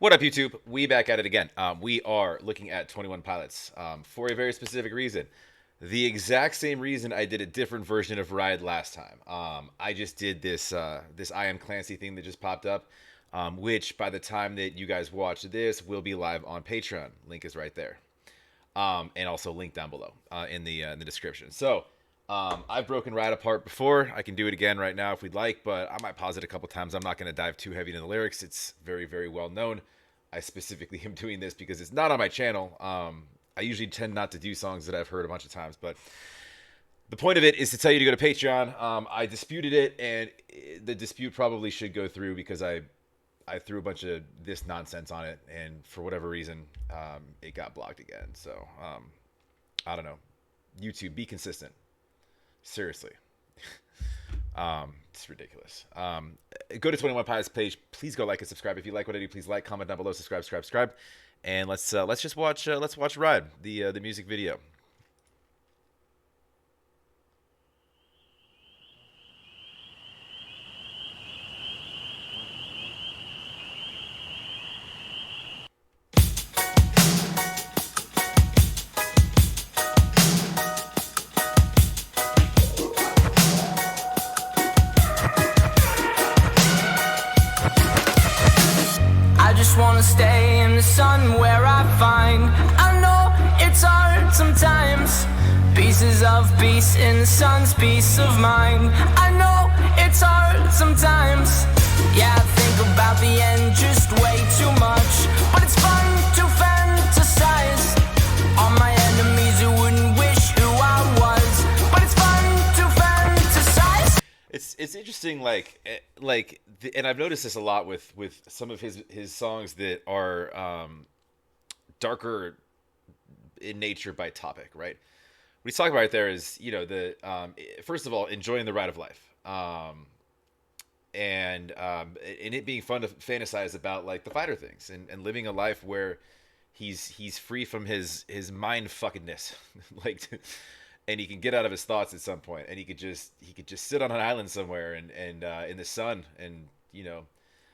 What up, YouTube? We back at it again. We are looking at 21 Pilots for a very specific reason. The exact same reason I did a different version of Ride last time. I just did this this I Am Clancy thing that just popped up, which by the time that you guys watch this will be live on Patreon. Link is right there, and also link down below in the description. So I've broken Ride apart before. I can do it again right now if we'd like, but I might pause it a couple times. I'm not going to dive too heavy into the lyrics. It's very, very well known. I specifically am doing this because it's not on my channel. I usually tend not to do songs that I've heard a bunch of times, but the point of it is to tell you to go to Patreon. I disputed it, and the dispute probably should go through because I threw a bunch of this nonsense on it, and for whatever reason, it got blocked again. So, I don't know. YouTube, be consistent. Seriously. It's ridiculous. Go to 21 Pilots page. Please go like and subscribe. If you like what I do, please like, comment down below, subscribe. And let's just watch Ride, the music video. Wanna stay in the sun where I find I know it's hard sometimes. Pieces of peace in the sun's peace of mind. I know it's hard sometimes. Yeah, I think about the end just way too much, but it's fun to fantasize on my enemies who wouldn't wish who I was, but it's fun to fantasize. It's interesting, and I've noticed this a lot with some of his songs that are darker in nature by topic, right? What he's talking about right there is, you know, the first of all, enjoying the ride of life, and it being fun to fantasize about like the fighter things and living a life where he's free from his mind fuckingness, like. And he can get out of his thoughts at some point, and he could just sit on an island somewhere and in the sun and, you know,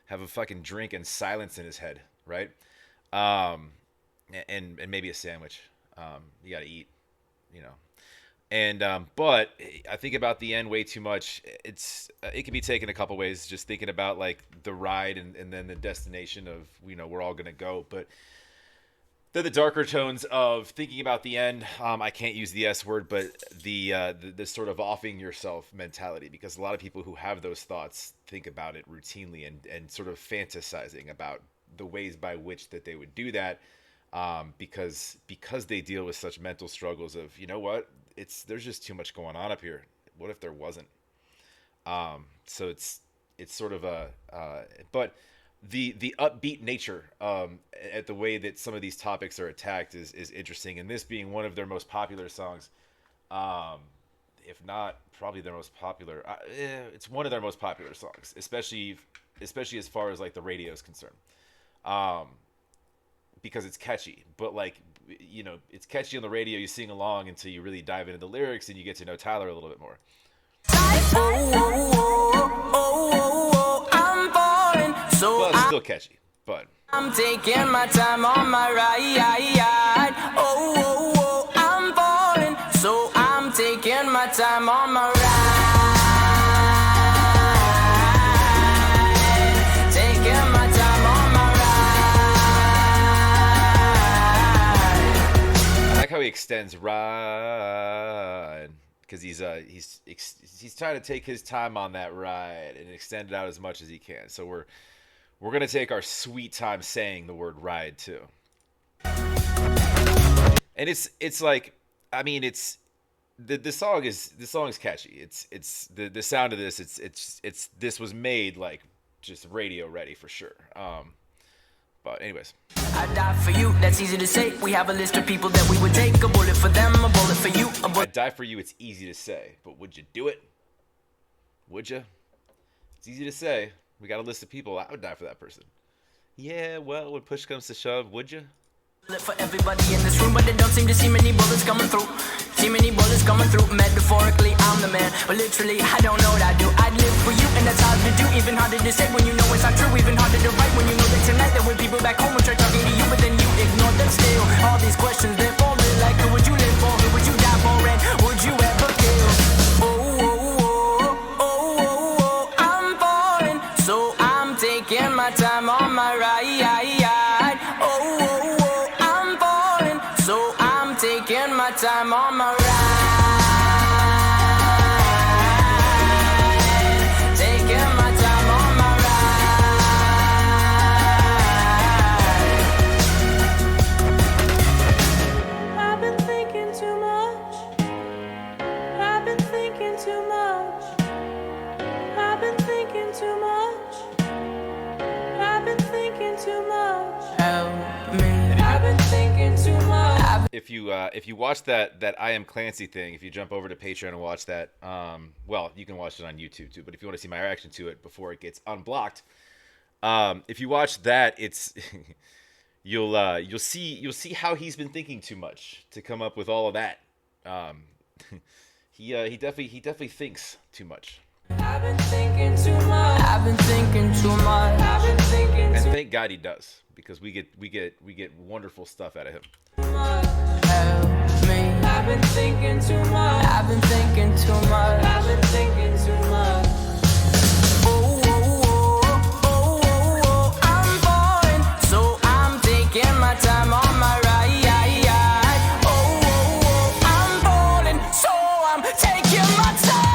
have a fucking drink and silence in his head, right? And maybe a sandwich. You gotta eat, you know. And but I think about the end way too much. It can be taken a couple ways. Just thinking about like the ride and then the destination of, you know, we're all gonna go, but. They're the darker tones of thinking about the end. I can't use the S word, but the sort of offing yourself mentality, because a lot of people who have those thoughts think about it routinely and sort of fantasizing about the ways by which that they would do that, because they deal with such mental struggles of, you know what, there's just too much going on up here. What if there wasn't? So it's sort of but. The upbeat nature at the way that some of these topics are attacked is interesting, and this being one of their most popular songs, if not probably their most popular. It's one of their most popular songs, especially as far as like the radio is concerned, because it's catchy. But like, you know, it's catchy on the radio. You sing along until you really dive into the lyrics and you get to know Tyler a little bit more. Well, it's still catchy, but I'm taking my time on my ride. I'm falling, so I'm taking my time on my ride. Taking my time on my ride. I like how he extends ride, because he's trying to take his time on that ride and extend it out as much as he can. So we're gonna take our sweet time saying the word ride too. And it's like, I mean, it's the song is catchy. It's the sound of this. It's this was made like just radio ready for sure. But anyways. I die for you, that's easy to say. We have a list of people that we would take. A bullet for them, a bullet for you, a bullet. I die for you, it's easy to say, but would you do it? Would you? It's easy to say. We got a list of people. I would die for that person. Yeah, well, when push comes to shove, would you? For everybody in this room, but they don't seem to see many bullets coming through. Too many bullets coming through. Metaphorically, I'm the man, but literally, I don't know what I do. I'd live for you, and that's hard to do. Even harder to say when you know it's not true. Even harder to write when you know that tonight there were people back home who tried talking to you, but then you ignored them still. All these questions, they're falling like, who would you live for? Who would you die for? And would you ever kill? Oh, oh, oh, oh, oh, oh, I'm falling, so I'm taking my time on my ride. Oh, oh, oh, I'm falling, so I'm taking my time on my ride. Taking my time on my ride. I've been thinking too much. I've been thinking too much. I've been thinking too much. I've been thinking too much. Help me. I've been thinking too much. If you watch that I Am Clancy thing, if you jump over to Patreon and watch that, well, you can watch it on YouTube too. But if you want to see my reaction to it before it gets unblocked, if you watch that, it's you'll see how he's been thinking too much to come up with all of that. Um, he definitely thinks too much. I've been thinking too much. I've been thinking too much. I've been thinking And too thank God he does, because we get wonderful stuff out of him. much. Help me. I've been thinking too much. I've been thinking too much. I've been thinking too much. Oh, oh, oh, oh, oh, oh, I'm falling, so I'm taking my time on my ride. Oh, oh, oh, I'm falling, so I'm taking my time.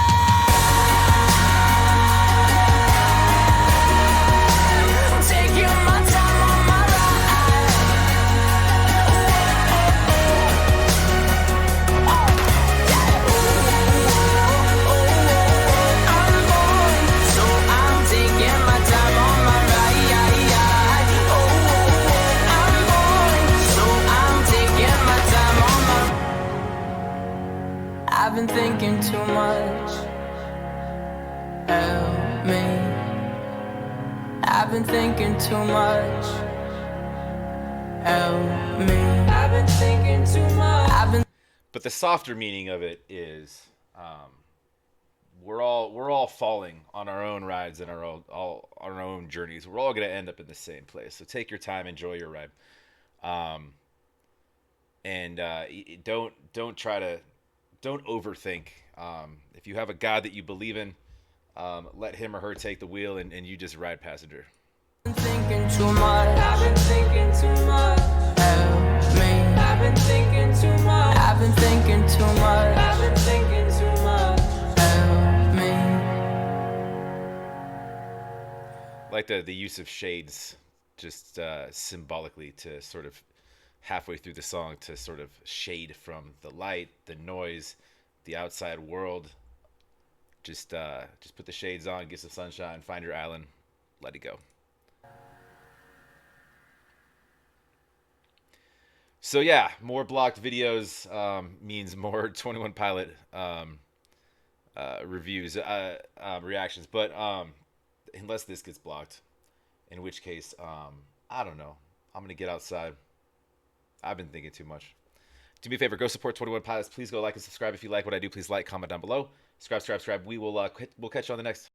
Taking my time on my ride. I'm falling, so I'm taking my time on my ride. I'm falling, so I'm taking my time on my. I've been thinking too much. Help me. I've been thinking too much. Help me. I've been thinking too much. I've been. But the softer meaning of it is, we're all falling on our own rides and all on our own journeys. We're all gonna end up in the same place. So take your time, enjoy your ride, and don't try to don't overthink. If you have a God that you believe in, let him or her take the wheel, and you just ride passenger. Thinking too much. I've been thinking too much. Help me. I've been thinking too much. I've been thinking too much. I've been thinking too much. Help me. Like the use of shades, just symbolically, to sort of halfway through the song, to sort of shade from the light, the noise, the outside world. Just put the shades on, get some sunshine, find your island, let it go. So yeah, more blocked videos means more 21 Pilot reviews, reactions. But unless this gets blocked, in which case, I don't know. I'm gonna get outside. I've been thinking too much. Do me a favor, go support 21 Pilots. Please go like and subscribe if you like what I do. Please like, comment down below. Subscribe. We will we'll catch you on the next.